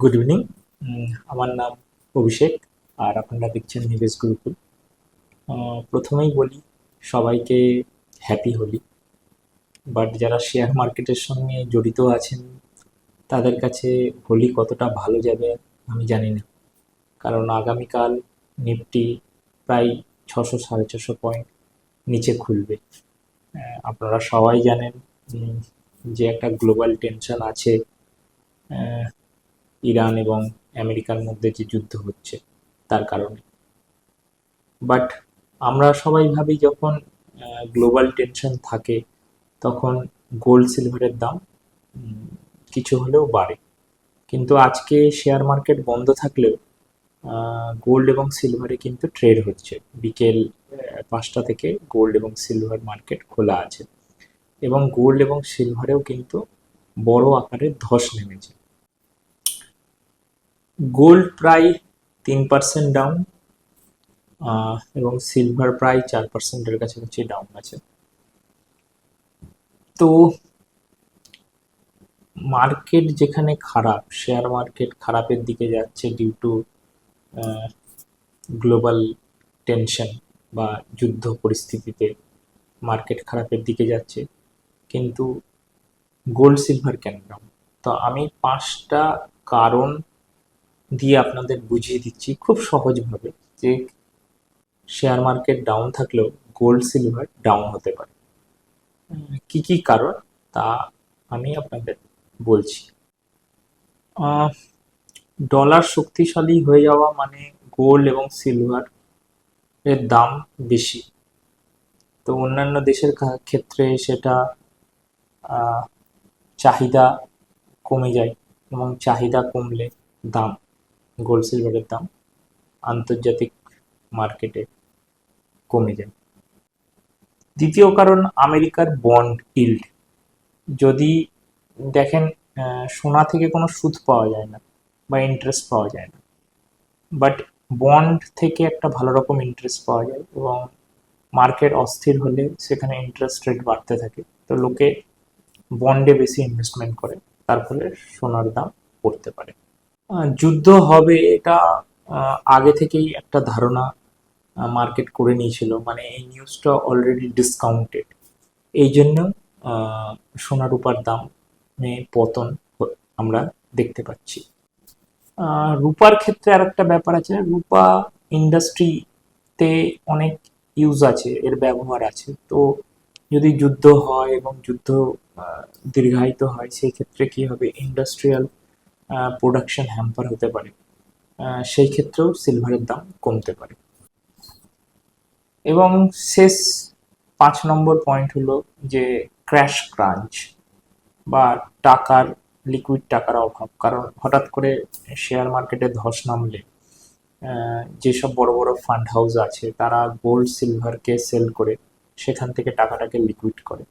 Good evening. আমার নাম অভিষেক, আর আপনারা দেখছেন নিবেশ গুরুকুল। প্রথমেই বলি সবাইকে হ্যাপি হোলি। বাট যারা শেয়ার মার্কেটের সঙ্গে জড়িত আছেন তাদের কাছে হোলি কতটা ভালো যাবে আমি জানি না, কারণ আগামীকাল নিফটি প্রায় 600 সাড়ে 600 পয়েন্ট নিচে খুলবে। আপনারা সবাই জানেন যে একটা গ্লোবাল টেনশন আছে, ইরান এবং আমেরিকার মধ্যে যে যুদ্ধ হচ্ছে তার কারণে। বাট আমরা সবাই ভাবি যখন গ্লোবাল টেনশন থাকে তখন গোল্ড সিলভারের দাম কিছু হলেও বাড়ে, কিন্তু আজকে শেয়ার মার্কেট বন্ধ থাকলেও গোল্ড এবং সিলভারে কিন্তু ট্রেড হচ্ছে। বিকেল 5টা থেকে গোল্ড এবং সিলভার মার্কেট খোলা আছে, এবং গোল্ড এবং সিলভারেও কিন্তু বড় আকারে ধস নেমেছে। গোল্ড প্রায় 3% ডাউন, এবং সিলভার প্রায় 4%-এর কাছাকাছি ডাউন আছে। তো মার্কেট যেখানে খারাপ, শেয়ার মার্কেট খারাপের দিকে যাচ্ছে ডিউ টু গ্লোবাল টেনশন বা যুদ্ধ পরিস্থিতিতে মার্কেট খারাপের দিকে যাচ্ছে, কিন্তু গোল্ড সিলভার কেন ডাউন? তো আমি 5টা কারণ দিয়ে আপনাদের বুঝিয়ে দিচ্ছি খুব সহজভাবে যে শেয়ার মার্কেট ডাউন থাকলেও গোল্ড সিলভার ডাউন হতে পারে। কি কি কারণ তা আমি আপনাদের বলছি। ডলার শক্তিশালী হয়ে যাওয়া মানে গোল্ড এবং সিলভার এর দাম বেশি। তো অন্যান্য দেশের ক্ষেত্রে সেটা চাহিদা কমে যায়, এবং চাহিদা কমলে দাম, গোল্ড সিলভারের দাম আন্তর্জাতিক মার্কেটে কমে যায়। দ্বিতীয় কারণ আমেরিকার বন্ড ইল্ড। যদি দেখেন, সোনা থেকে কোনো সুদ পাওয়া যায় না বা ইন্টারেস্ট পাওয়া যায় না, বাট বন্ড থেকে একটা ভালো রকম ইন্টারেস্ট পাওয়া যায়, এবং মার্কেট অস্থির হলে সেখানে ইন্টারেস্ট রেট বাড়তে থাকে, তো লোকে বন্ডে বেশি ইনভেস্টমেন্ট করে, তার ফলে সোনার দাম পড়তে পারে। যুদ্ধ হবে এটা আগে থেকেই একটা ধারণা মার্কেট করে নিয়েছিল, মানে এই নিউজটা অলরেডি ডিসকাউন্টেড। এই জন্য সোনা রূপার দামে পতন আমরা দেখতে পাচ্ছি। রূপার ক্ষেত্রে আর একটা ব্যাপার আছে, রূপা ইন্ডাস্ট্রিতে অনেক ইউজ আছে, এর ব্যবহার আছে। তো যদি যুদ্ধ হয় এবং যুদ্ধ দীর্ঘায়িত হয়, সেই ক্ষেত্রে কি হবে, ইন্ডাস্ট্রিয়াল প্রোডাকশন হ্যাম্পার হতে পারে, সেই ক্ষেত্রেও সিলভারের দাম কমতে পারে। এবং শেষ 5 নম্বর পয়েন্ট হলো যে ক্র্যাশ ক্রাঞ্চ বা টাকার, লিকুইড টাকার অভাব। কারণ হঠাৎ করে শেয়ার মার্কেটে ধস নামলে যেসব বড় বড় ফান্ড হাউস আছে তারা গোল্ড সিলভারকে সেল করে সেখান থেকে টাকাটাকে লিকুইড করে।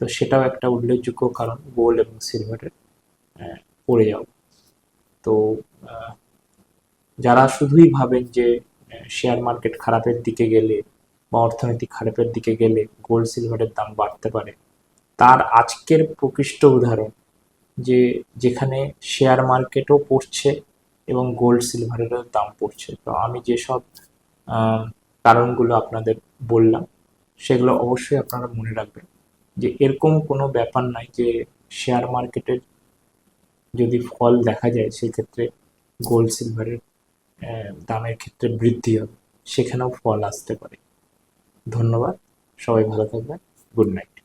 তো সেটাও একটা উল্লেখযোগ্য কারণ গোল্ড এবং সিলভারের পড়ে যাওয়া। তো যারা শুধুই ভাবেন যে শেয়ার মার্কেট খারাপের দিকে গেলে বা অর্থনৈতিক খারাপের দিকে গেলে গোল্ড সিলভারের দাম বাড়তে পারে, তার আজকের প্রকৃষ্ট উদাহরণ যে যেখানে শেয়ার মার্কেটও পড়ছে এবং গোল্ড সিলভারেরও দাম পড়ছে। তো আমি যেসব কারণগুলো আপনাদের বললাম সেগুলো অবশ্যই আপনারা মনে রাখবেন, যে এরকম কোনো ব্যাপার নাই যে শেয়ার মার্কেটের যদি ফল দেখা যায় সেক্ষেত্রে গোল্ড সিলভারের দামের ক্ষেত্রে বৃদ্ধি হবে, সেখানেও ফল আসতে পারে। ধন্যবাদ, সবাই ভালো থাকবেন। Good night.